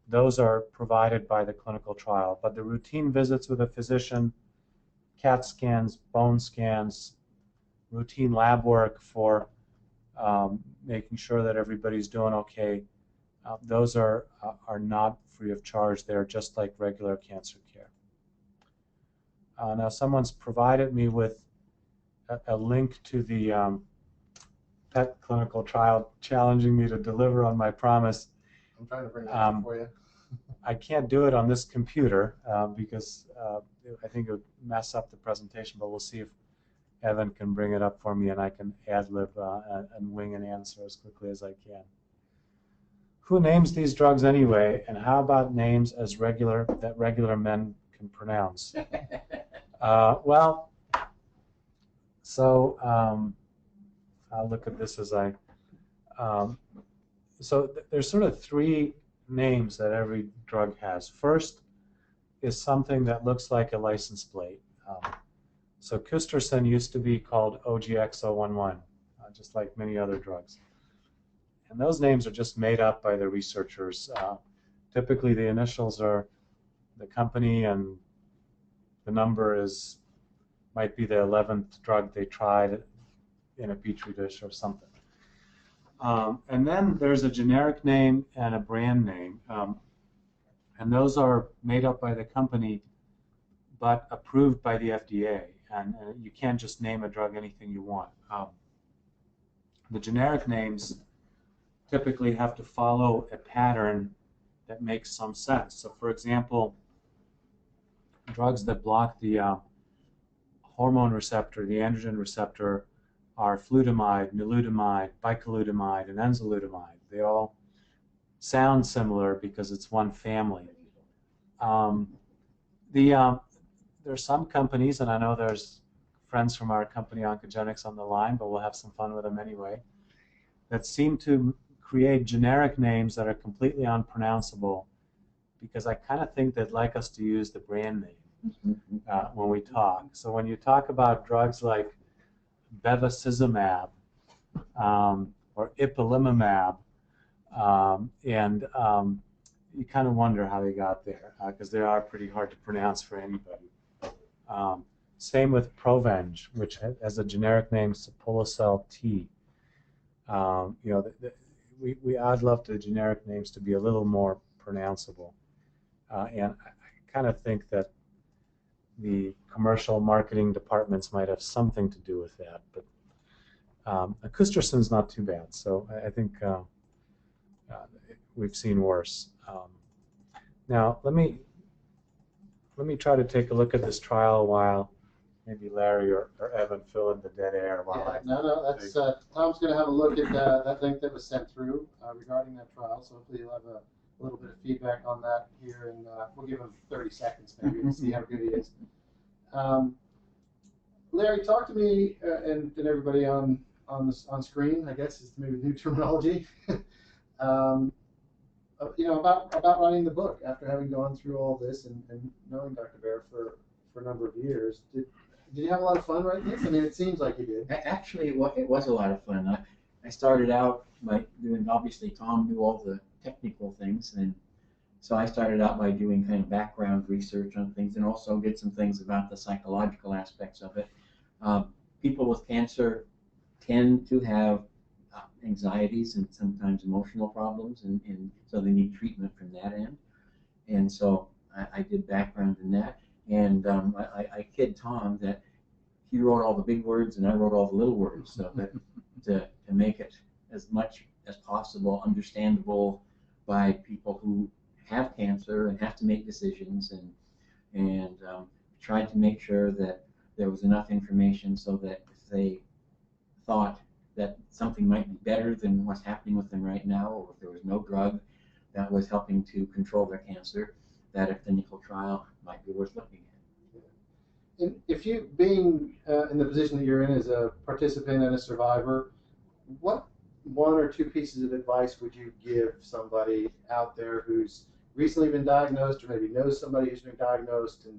those are provided by the clinical trial. But the routine visits with a physician, CAT scans, bone scans, routine lab work for making sure that everybody's doing okay, those are not free of charge. They're just like regular cancer care. Now, someone's provided me with a link to the PET clinical trial, challenging me to deliver on my promise. I'm trying to bring that up for you. I can't do it on this computer because I think it would mess up the presentation, but we'll see if Evan can bring it up for me and I can ad-lib and wing an answer as quickly as I can. Who names these drugs anyway, and how about names that regular men can pronounce? Well, so I'll look at this as so there's sort of three names that every drug has. First is something that looks like a license plate. So Custerson used to be called OGX-011, just like many other drugs. And those names are just made up by the researchers. Typically the initials are the company and the number might be the 11th drug they tried in a petri dish or something. And then there's a generic name and a brand name. And those are made up by the company but approved by the FDA. And you can't just name a drug anything you want. The generic names typically have to follow a pattern that makes some sense. So, for example, drugs that block the hormone receptor, the androgen receptor, are flutamide, nilutamide, bicalutamide, and enzalutamide. They all sound similar because it's one family. There's some companies, and I know there's friends from our company Oncogenics on the line, but we'll have some fun with them anyway, that seem to create generic names that are completely unpronounceable because I kind of think they'd like us to use the brand name when we talk. So when you talk about drugs like bevacizumab or ipilimumab, you kind of wonder how they got there because they are pretty hard to pronounce for anybody. Same with Provenge, which has a generic name, Sapolocel T. I'd love the generic names to be a little more pronounceable. And I kind of think that the commercial marketing departments might have something to do with that. But Custerson's not too bad, so I think we've seen worse. Now, let me try to take a look at this trial while maybe Larry or Evan fill in the dead air while that's Tom's going to have a look at that link that was sent through regarding that trial. So hopefully you'll have a little bit of feedback on that here, and we'll give him 30 seconds maybe to see how good he is. Larry, talk to me and everybody on screen, I guess is maybe new terminology. About writing the book after having gone through all this and knowing Dr. Baer for a number of years. Did you have a lot of fun writing this? I mean, it seems like you did. Actually, it was a lot of fun. I started out by doing, obviously Tom knew all the technical things, and so I started out by doing kind of background research on things and also did some things about the psychological aspects of it. People with cancer tend to have anxieties and sometimes emotional problems, and so they need treatment from that end. And so I did background in that, and I kid Tom that he wrote all the big words and I wrote all the little words, so that to make it as much as possible understandable by people who have cancer and have to make decisions, and tried to make sure that there was enough information so that if they thought that something might be better than what's happening with them right now, or if there was no drug that was helping to control their cancer, that a clinical trial might be worth looking at. if you, being in the position that you're in as a participant and a survivor, what one or two pieces of advice would you give somebody out there who's recently been diagnosed, or maybe knows somebody who's been diagnosed and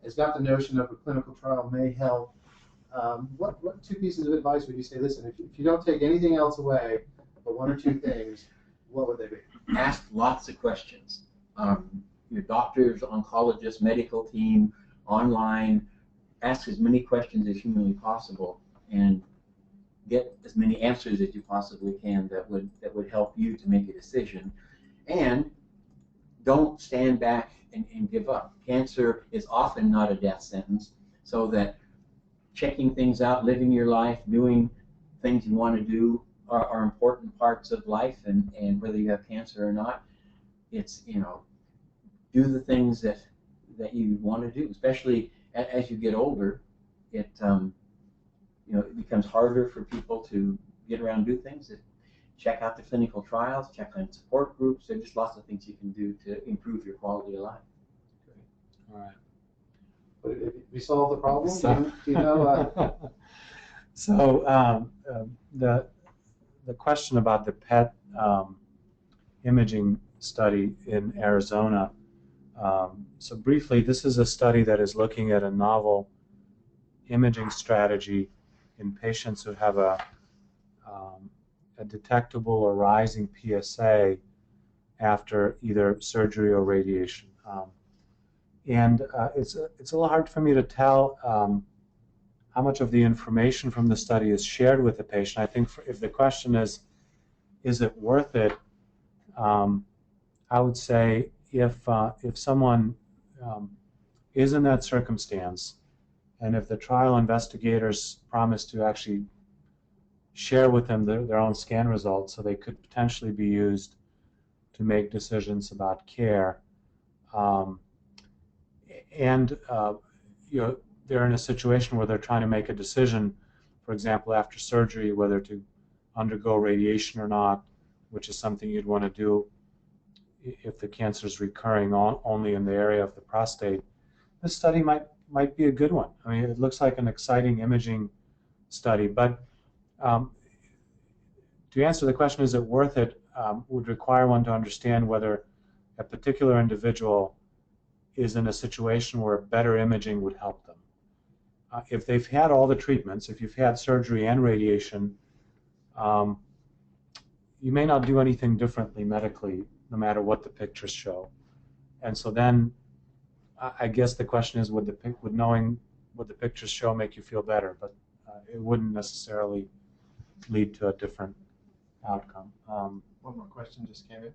has got the notion of a clinical trial may help? What two pieces of advice would you say? Listen, if you don't take anything else away, but one or two things, what would they be? Ask lots of questions. Your doctors, oncologists, medical team, online, ask as many questions as humanly possible and get as many answers as you possibly can that would help you to make a decision. And don't stand back and give up. Cancer is often not a death sentence, so that checking things out, living your life, doing things you want to do are important parts of life, and whether you have cancer or not, it's, do the things that you want to do, especially as you get older. It it becomes harder for people to get around and do things. Check out the clinical trials, check on support groups. There's just lots of things you can do to improve your quality of life. All right. But if we solve the problem, So, so the question about the PET imaging study in Arizona. So briefly, this is a study that is looking at a novel imaging strategy in patients who have a detectable or rising PSA after either surgery or radiation. It's a little hard for me to tell how much of the information from the study is shared with the patient. I think if the question is it worth it, I would say if someone is in that circumstance, and if the trial investigators promise to actually share with them their own scan results, so they could potentially be used to make decisions about care, they're in a situation where they're trying to make a decision, for example, after surgery, whether to undergo radiation or not, which is something you'd want to do if the cancer is recurring only in the area of the prostate. This study might be a good one. I mean, it looks like an exciting imaging study, but to answer the question, is it worth it, would require one to understand whether a particular individual is in a situation where better imaging would help them. If they've had all the treatments, if you've had surgery and radiation, you may not do anything differently medically, no matter what the pictures show. And so then, I guess the question is, would knowing what the pictures show make you feel better? But it wouldn't necessarily lead to a different outcome. One more question just came in.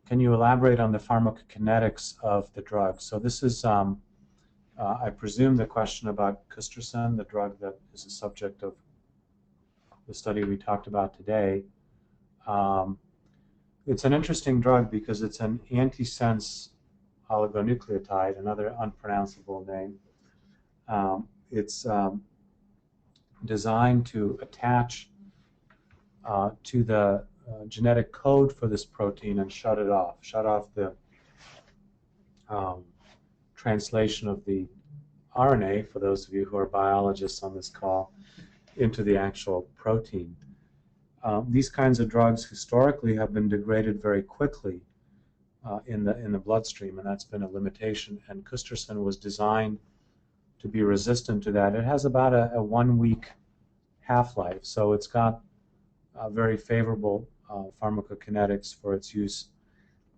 Can you elaborate on the pharmacokinetics of the drug? So this is, I presume, the question about custosine, the drug that is the subject of the study we talked about today. It's an interesting drug because it's an antisense oligonucleotide, another unpronounceable name. It's designed to attach to the genetic code for this protein and shut off the translation of the RNA, for those of you who are biologists on this call, into the actual protein. These kinds of drugs historically have been degraded very quickly in the bloodstream, and that's been a limitation. And custosine was designed to be resistant to that. It has about a 1 week half-life, so it's got very favorable pharmacokinetics for its use,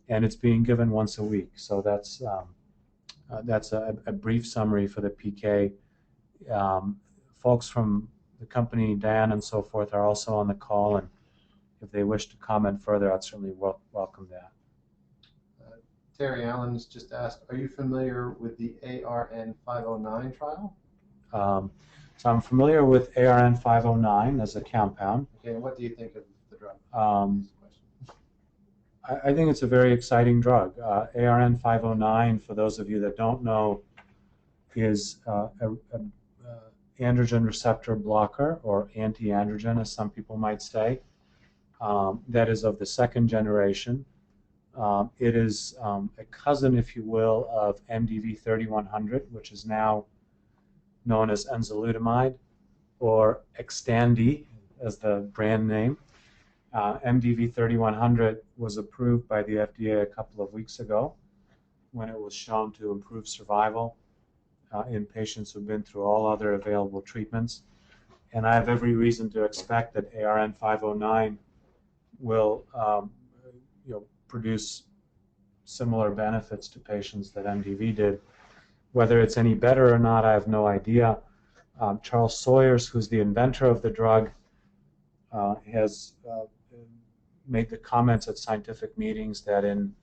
and it's being given once a week. So that's a brief summary for the PK. Folks from the company, Dan and so forth, are also on the call, and if they wish to comment further, I'd certainly welcome that. Terry Allen's just asked, are you familiar with the ARN-509 trial? So I'm familiar with ARN-509 as a compound. Okay, and what do you think of the drug? I think it's a very exciting drug. ARN-509, for those of you that don't know, is an androgen receptor blocker, or anti-androgen, as some people might say, that is of the second generation. It is a cousin, if you will, of MDV-3100, which is now known as enzalutamide, or Xtandi as the brand name. MDV-3100 was approved by the FDA a couple of weeks ago when it was shown to improve survival in patients who've been through all other available treatments. And I have every reason to expect that ARN-509 will produce similar benefits to patients that MDV did. Whether it's any better or not, I have no idea. Charles Sawyers, who's the inventor of the drug, has made the comments at scientific meetings that in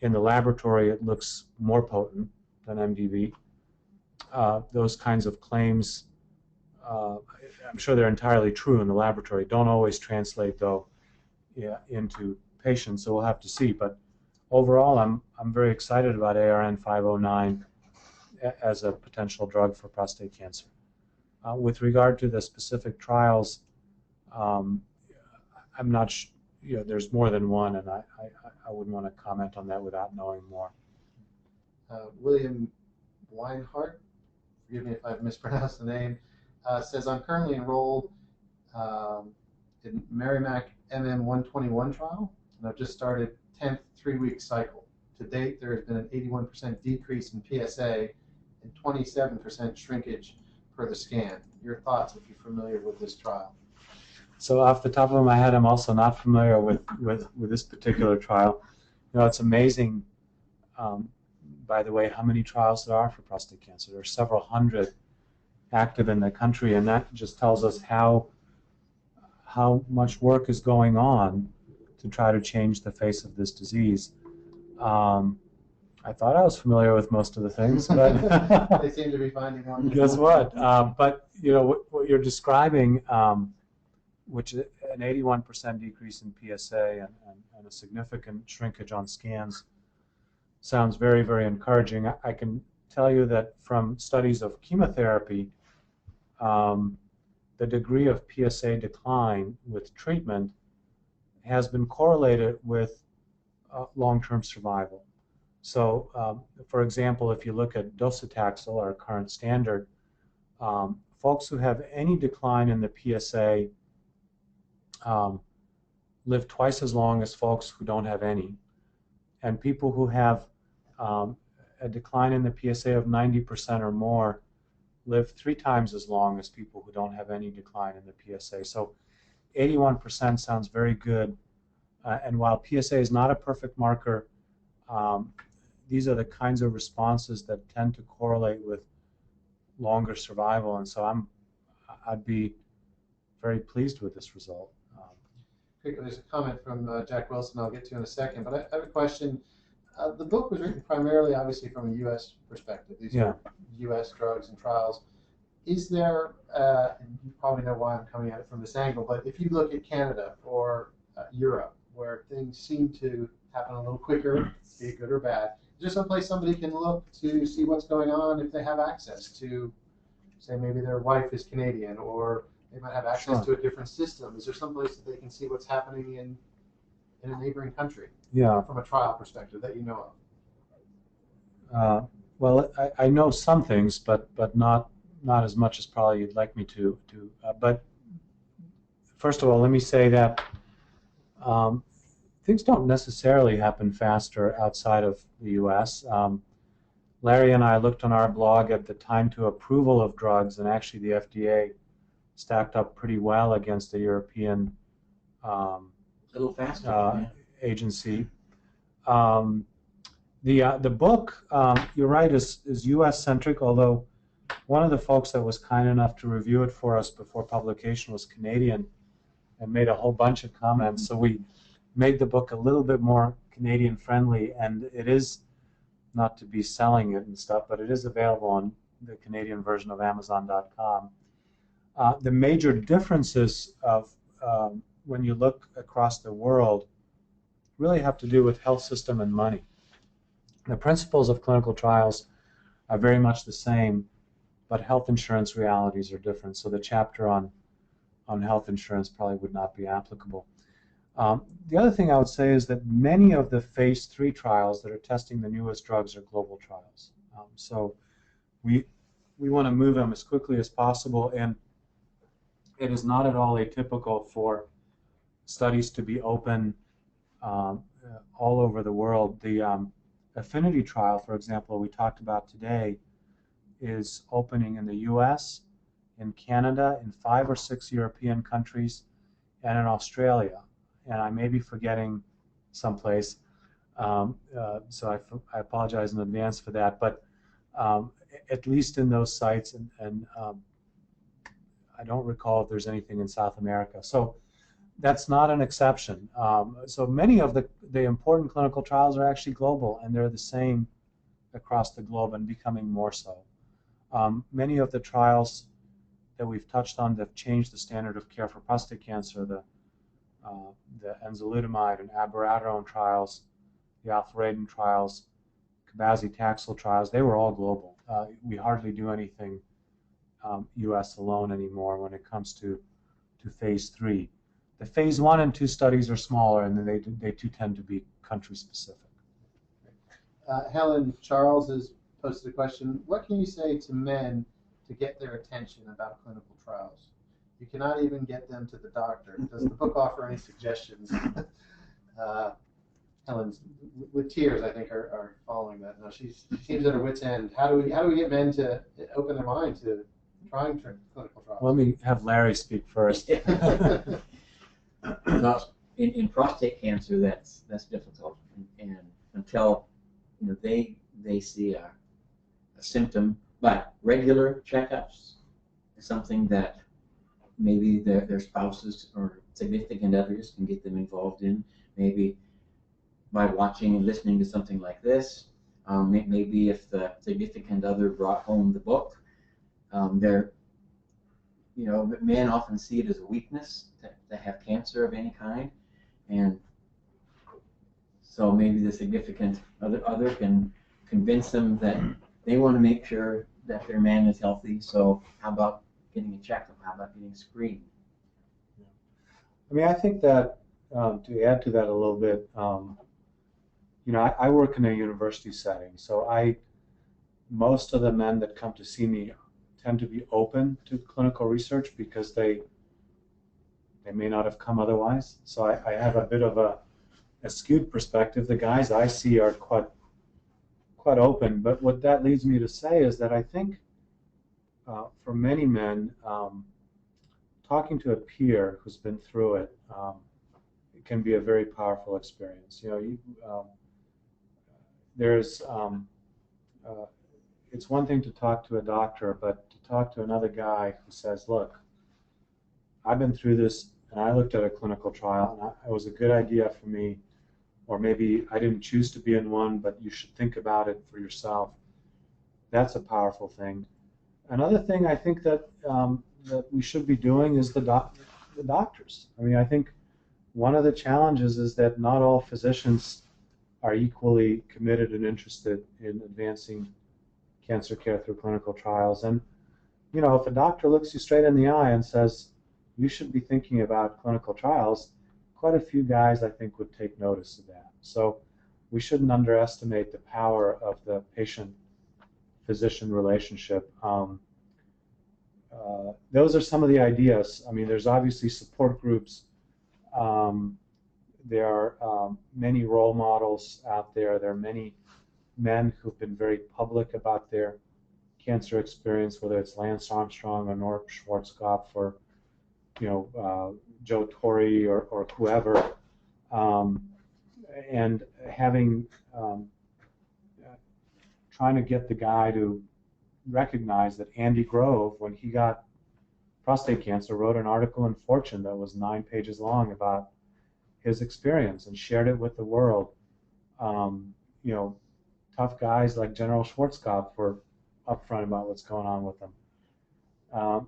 the laboratory it looks more potent than MDV. Those kinds of claims, I'm sure they're entirely true in the laboratory, don't always translate, though, into patients, so we'll have to see. But overall, I'm very excited about ARN-509 as a potential drug for prostate cancer. With regard to the specific trials, I'm not there's more than one, and I wouldn't want to comment on that without knowing more. William Weinhardt, forgive me if I've mispronounced the name, says, I'm currently enrolled in Merrimack MM121 trial, and I've just started 10th 3-week cycle. To date, there has been an 81% decrease in PSA and 27% shrinkage per the scan. Your thoughts, if you're familiar with this trial? So off the top of my head, I'm also not familiar with this particular trial. It's amazing, by the way, how many trials there are for prostate cancer. There are several hundred active in the country, and that just tells us how much work is going on to try to change the face of this disease. I thought I was familiar with most of the things, but they seem to be finding one. Guess what? But what you're describing, which is an 81% decrease in PSA and a significant shrinkage on scans, sounds very, very encouraging. I can tell you that from studies of chemotherapy, the degree of PSA decline with treatment has been correlated with long-term survival. So, for example, if you look at docetaxel, our current standard, folks who have any decline in the PSA live twice as long as folks who don't have any. And people who have a decline in the PSA of 90% or more live 3 times as long as people who don't have any decline in the PSA. So 81% sounds very good. And while PSA is not a perfect marker, these are the kinds of responses that tend to correlate with longer survival. And so I'd be very pleased with this result. There's a comment from Jack Wilson I'll get to in a second, but I have a question. The book was written primarily, obviously, from a U.S. perspective. These are U.S. drugs and trials. Is there, and you probably know why I'm coming at it from this angle, but if you look at Canada or Europe, where things seem to happen a little quicker, be it good or bad, is there someplace somebody can look to see what's going on if they have access to, say, maybe their wife is Canadian, or they might have access to a different system? Is there someplace that they can see what's happening in a neighboring country from a trial perspective that you know of? Well, I know some things, but not as much as probably you'd like me to. But first of all, let me say that things don't necessarily happen faster outside of the U.S. Larry and I looked on our blog at the time to approval of drugs, and actually the FDA stacked up pretty well against the European little faster, agency. The book, you're right, is U.S.-centric, although one of the folks that was kind enough to review it for us before publication was Canadian and made a whole bunch of comments. So we made the book a little bit more Canadian-friendly, and it is, not to be selling it and stuff, but it is available on the Canadian version of Amazon.com. The major differences of when you look across the world really have to do with health system and money. The principles of clinical trials are very much the same, but health insurance realities are different. So the chapter on health insurance probably would not be applicable. The other thing I would say is that many of the phase 3 trials that are testing the newest drugs are global trials. So we want to move them as quickly as possible, and it is not at all atypical for studies to be open all over the world. The affinity trial, for example, we talked about today, is opening in the US, in Canada, in 5 or 6 European countries, and in Australia. And I may be forgetting someplace, so I apologize in advance for that. But at least in those sites, and I don't recall if there's anything in South America. So that's not an exception. So many of the important clinical trials are actually global, and they're the same across the globe and becoming more so. Many of the trials that we've touched on that have changed the standard of care for prostate cancer, the enzalutamide and abiraterone trials, the alpharadine trials, cabazitaxel trials, they were all global. We hardly do anything US alone anymore when it comes to phase 3. The phase 1 and 2 studies are smaller, and they too tend to be country specific. Helen, Charles has posted a question. What can you say to men to get their attention about clinical trials? You cannot even get them to the doctor. Does the book offer any suggestions? Helen's with tears, I think, are following that. Now she seems at her wit's end. How do we get men to open their mind to trying clinical trials? Let me have Larry speak first. Well, in prostate cancer, that's difficult, and until they see a symptom, but regular checkups is something that maybe their spouses or significant others can get them involved in. Maybe by watching and listening to something like this. Maybe if the significant other brought home the book, men often see it as a weakness to have cancer of any kind, and so maybe the significant other can convince them that they want to make sure that their man is healthy. So how about getting a checkup? How about getting screened? I mean, I think that to add to that a little bit, I work in a university setting, so most of the men that come to see me tend to be open to clinical research because they may not have come otherwise. So I have a bit of a skewed perspective. The guys I see are quite open, but what that leads me to say is that I think for many men, talking to a peer who's been through it, it can be a very powerful experience. It's one thing to talk to a doctor, but to talk to another guy who says, look, I've been through this, and I looked at a clinical trial, and it was a good idea for me, or maybe I didn't choose to be in one, but you should think about it for yourself. That's a powerful thing. Another thing I think that we should be doing is the doctors. I mean, I think one of the challenges is that not all physicians are equally committed and interested in advancing cancer care through clinical trials. And, if a doctor looks you straight in the eye and says, you should be thinking about clinical trials, quite a few guys, I think, would take notice of that. So we shouldn't underestimate the power of the patient-physician relationship. Those are some of the ideas. I mean, there's obviously support groups. There are many role models out there. There are many men who've been very public about their cancer experience, whether it's Lance Armstrong or Norm Schwarzkopf or Joe Torre or whoever, and trying to get the guy to recognize that Andy Grove, when he got prostate cancer, wrote an article in Fortune that was 9 pages long about his experience and shared it with the world. Tough guys like General Schwarzkopf were upfront about what's going on with them.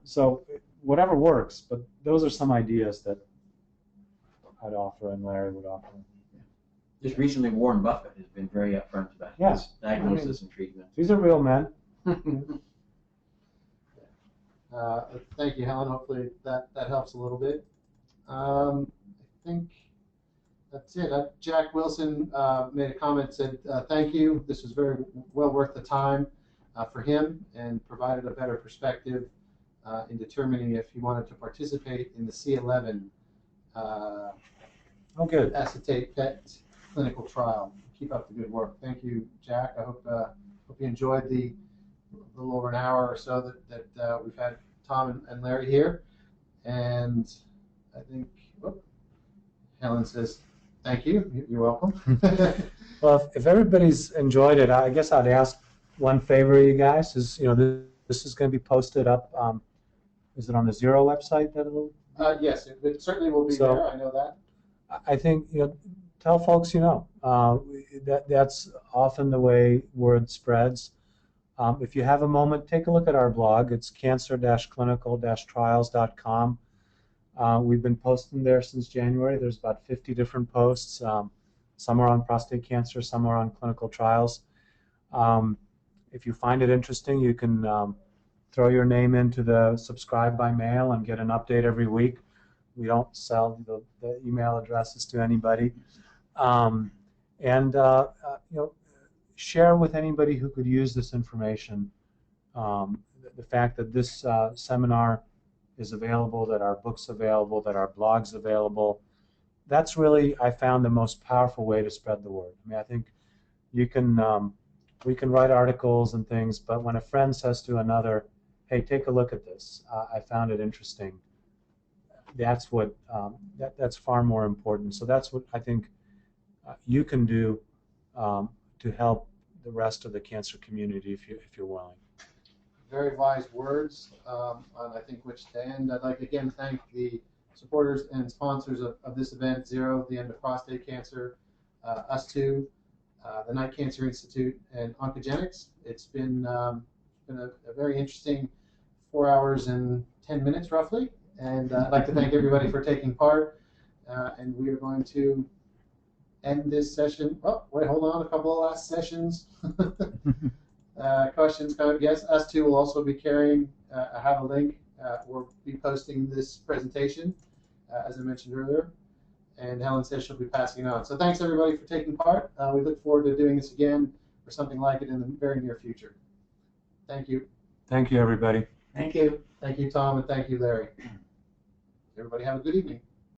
So whatever works, but those are some ideas that I'd offer and Larry would offer. Just recently, Warren Buffett has been very upfront about his diagnosis and treatment. These are real men. Thank you, Helen. Hopefully that helps a little bit. I think That's it. Jack Wilson made a comment, said, thank you. This was very well worth the time for him and provided a better perspective in determining if he wanted to participate in the C11 Oh, good. acetate PET clinical trial. Keep up the good work. Thank you, Jack. I hope you enjoyed the little over an hour or so that we've had Tom and Larry here. And I think, Helen says, thank you. You're welcome. Well, if everybody's enjoyed it, I guess I'd ask one favor, you guys. Is this is going to be posted up. Is it on the Zero website? That it'll. Yes, it certainly will be there. I know that. I think tell folks that's often the way word spreads. If you have a moment, take a look at our blog. It's cancer-clinical-trials.com. We've been posting there since January. There's about 50 different posts. Some are on prostate cancer, some are on clinical trials. If you find it interesting, you can throw your name into the subscribe by mail and get an update every week. We don't sell the email addresses to anybody. Share with anybody who could use this information. The fact that this seminar is available, that our book's available, that our blog's available, that's really, I found, the most powerful way to spread the word. I mean, I think we can write articles and things, but when a friend says to another, hey, take a look at this, I found it interesting, that's what that's far more important. So that's what I think you can do to help the rest of the cancer community if you're willing. Very wise words on, I think, which to end. I'd like to again thank the supporters and sponsors of this event, Zero, the End of Prostate Cancer, us two, the Night Cancer Institute, and Oncogenics. It's been a very interesting 4 hours and 10 minutes roughly, and I'd like to thank everybody for taking part, and we are going to end this session. Oh, wait, hold on, a couple of last sessions. Questions, comments, yes. Us two will also be carrying, have a link. We'll be posting this presentation, as I mentioned earlier. And Helen says she'll be passing it on. So thanks, everybody, for taking part. We look forward to doing this again or something like it in the very near future. Thank you. Thank you, everybody. Thank you. Thank you, Tom, and thank you, Larry. Everybody have a good evening.